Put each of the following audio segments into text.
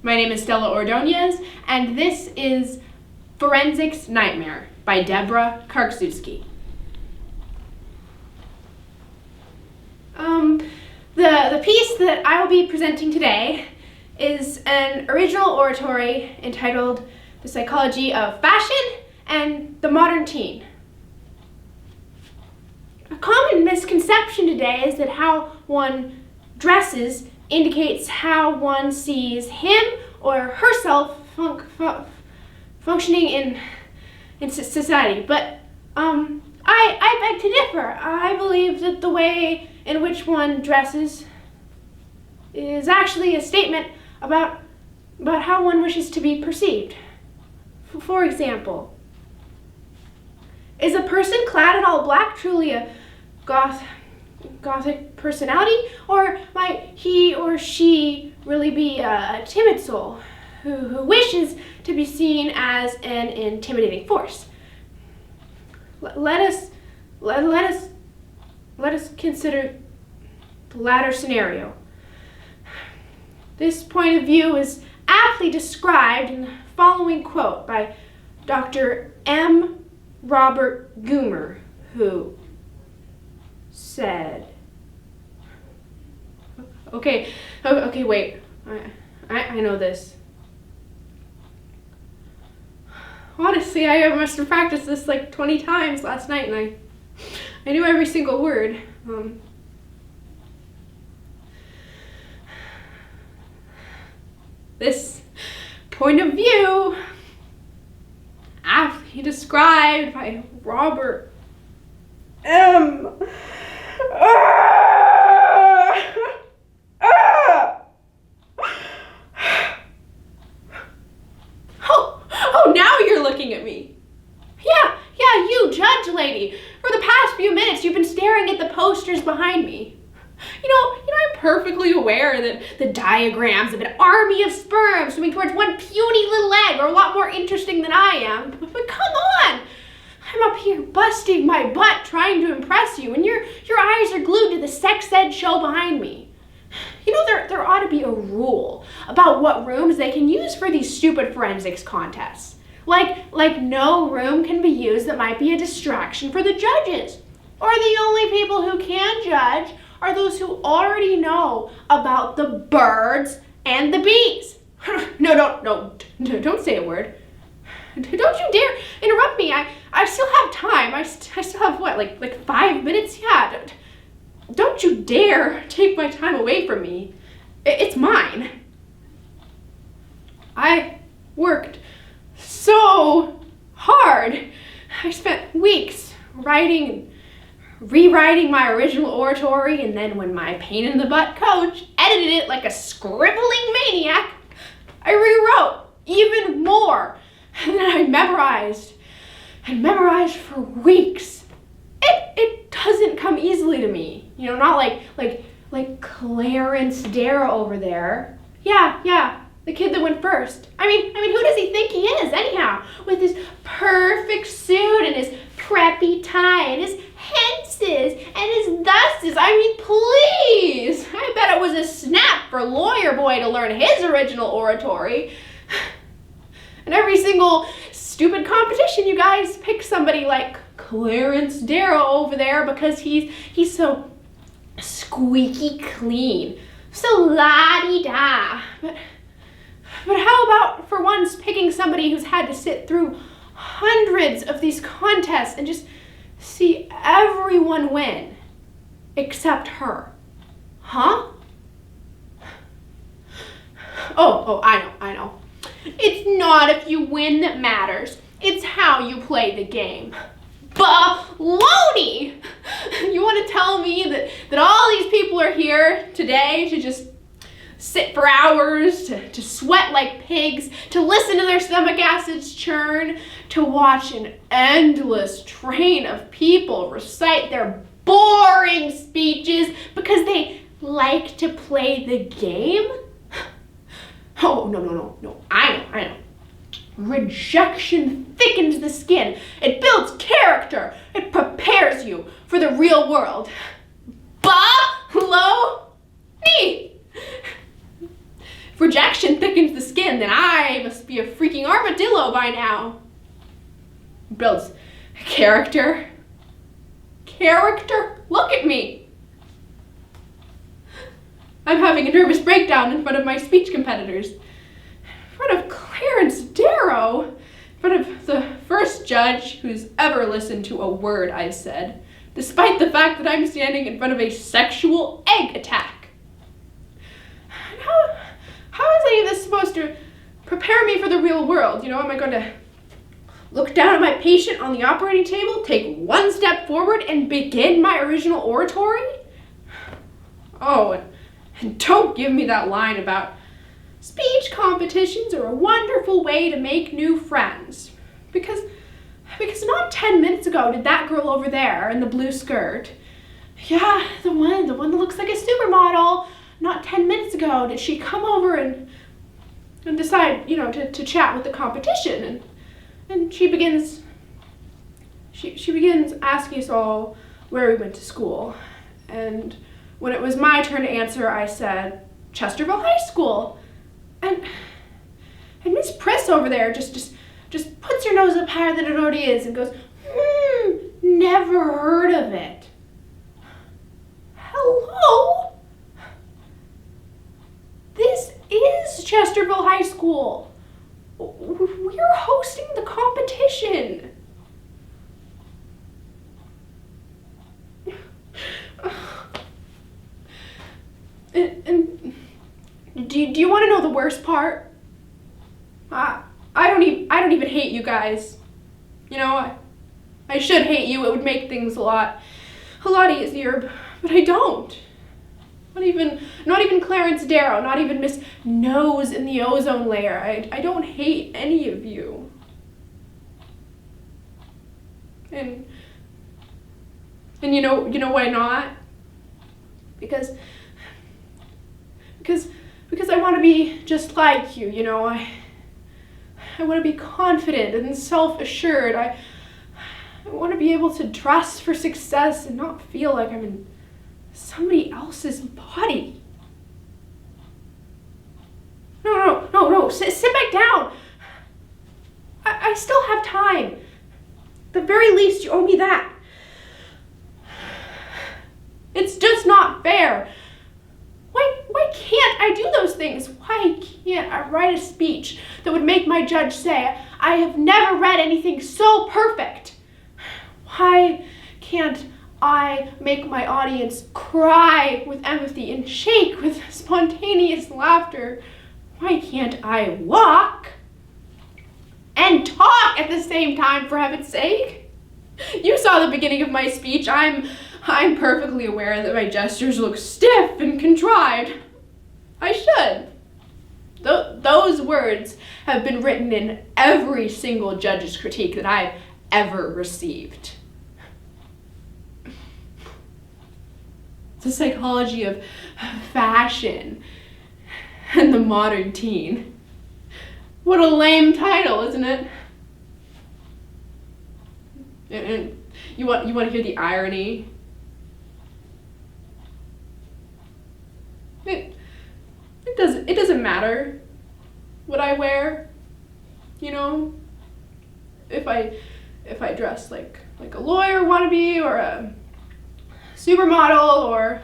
My name is Stella Ordonez, and this is Forensics Nightmare by Deborah Karczewski. The piece that I will be presenting today is an original oratory entitled The Psychology of Fashion and the Modern Teen. A common misconception today is that how one dresses indicates how one sees him or herself functioning in society. But I beg to differ. I believe that the way in which one dresses is actually a statement about how one wishes to be perceived. For example, is a person clad in all black truly a gothic personality, or might he or she really be a timid soul who wishes to be seen as an intimidating force? Let us consider the latter scenario. This point of view is aptly described in the following quote by Dr. M. Robert Goomer, who said, okay, wait, I know this. Honestly, I must have practiced this like 20 times last night, and I knew every single word. This point of view, aptly described by Robert M. Oh, now you're looking at me. Yeah, you judge lady. For the past few minutes, you've been staring at the posters behind me. You know, I'm perfectly aware that the diagrams of an army of sperm swimming towards one puny little egg are a lot more interesting than I am. But come on! I'm up here busting my butt trying to impress you, and your eyes are glued to the sex ed show behind me. You know, there ought to be a rule about what rooms they can use for these stupid forensics contests. Like no room can be used that might be a distraction for the judges. Or the only people who can judge are those who already know about the birds and the bees. No, don't say a word. Don't you dare interrupt me. I still have time. I still have what, like 5 minutes? Yeah. Don't you dare take my time away from me. It's mine. I worked so hard. I spent weeks writing and rewriting my original oratory, and then when my pain in the butt coach edited it like a scribbling maniac, I rewrote even more. And then I memorized for weeks. It doesn't come easily to me. You know, not like Clarence Darrow over there. Yeah, the kid that went first. I mean, who does he think he is anyhow? With his perfect suit and his preppy tie and his hences and his dusties. I mean, please. I bet it was a snap for Lawyer Boy to learn his original oratory. And every single stupid competition, you guys pick somebody like Clarence Darrow over there because he's so squeaky clean, so la-di-da. But how about for once picking somebody who's had to sit through hundreds of these contests and just see everyone win except her? Huh? Oh, I know. It's not if you win that matters. It's how you play the game. Baloney! You want to tell me that all these people are here today to just sit for hours, to sweat like pigs, to listen to their stomach acids churn, to watch an endless train of people recite their boring speeches because they like to play the game? Oh, no. I know. Rejection thickens the skin. It builds character. It prepares you for the real world. Baloney! Rejection thickens the skin. man, then I must be a freaking armadillo by now. Builds character. Character? Look at me. I'm having a nervous breakdown in front of my speech competitors. In front of Clarence Darrow. In front of the first judge who's ever listened to a word I've said, despite the fact that I'm standing in front of a sexual egg attack. And how is any of this supposed to prepare me for the real world? You know, am I going to look down at my patient on the operating table, take one step forward, and begin my original oratory? Oh, and don't give me that line about speech competitions are a wonderful way to make new friends. Because not 10 minutes ago did that girl over there in the blue skirt, yeah, the one that looks like a supermodel, not 10 minutes ago did she come over and decide, you know, to chat with the competition. And she begins asking us all where we went to school. And when it was my turn to answer, I said, Chesterville High School. And Miss Priss over there just puts her nose up higher than it already is and goes, never heard of it. Hello? This is Chesterville High School. We're hosting the competition. And do you want to know the worst part? I don't even hate you guys. You know, I should hate you. It would make things a lot easier, but I don't. Not even Clarence Darrow, not even Miss Nose in the ozone layer. I don't hate any of you. And you know why not? Because I want to be just like you, you know. I want to be confident and self-assured. I want to be able to dress for success and not feel like I'm in somebody else's body. No, sit back down. I still have time. At the very least, you owe me that. It's just not fair. Why can't I do those things? Why can't I write a speech that would make my judge say, I have never read anything so perfect? Why can't I make my audience cry with empathy and shake with spontaneous laughter? Why can't I walk and talk at the same time, for heaven's sake? You saw the beginning of my speech. I'm perfectly aware that my gestures look stiff and contrived. I should. Those words have been written in every single judge's critique that I've ever received. The psychology of fashion and the modern teen. What a lame title, isn't it? And you want to hear the irony? It doesn't matter what I wear, you know. If I dress like a lawyer wannabe or a supermodel or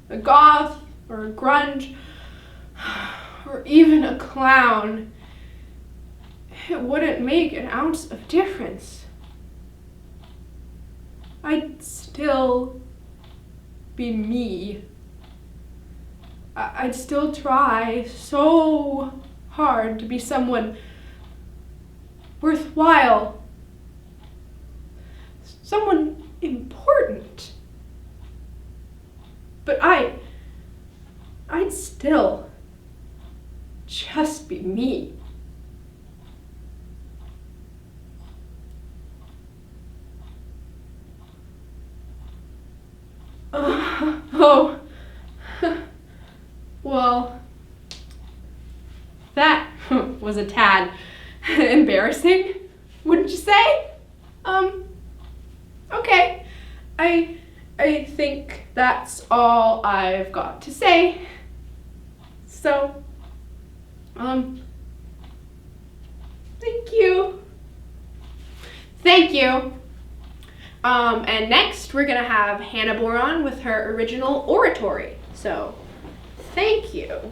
a goth or a grunge or even a clown, it wouldn't make an ounce of difference. I'd still be me. I'd still try so hard to be someone worthwhile, someone important. But I'd still just be me. Oh. Well, that was a tad embarrassing, wouldn't you say? Okay. I think that's all I've got to say. So, Thank you. And next we're gonna have Hannah Boron with her original oratory. So, thank you.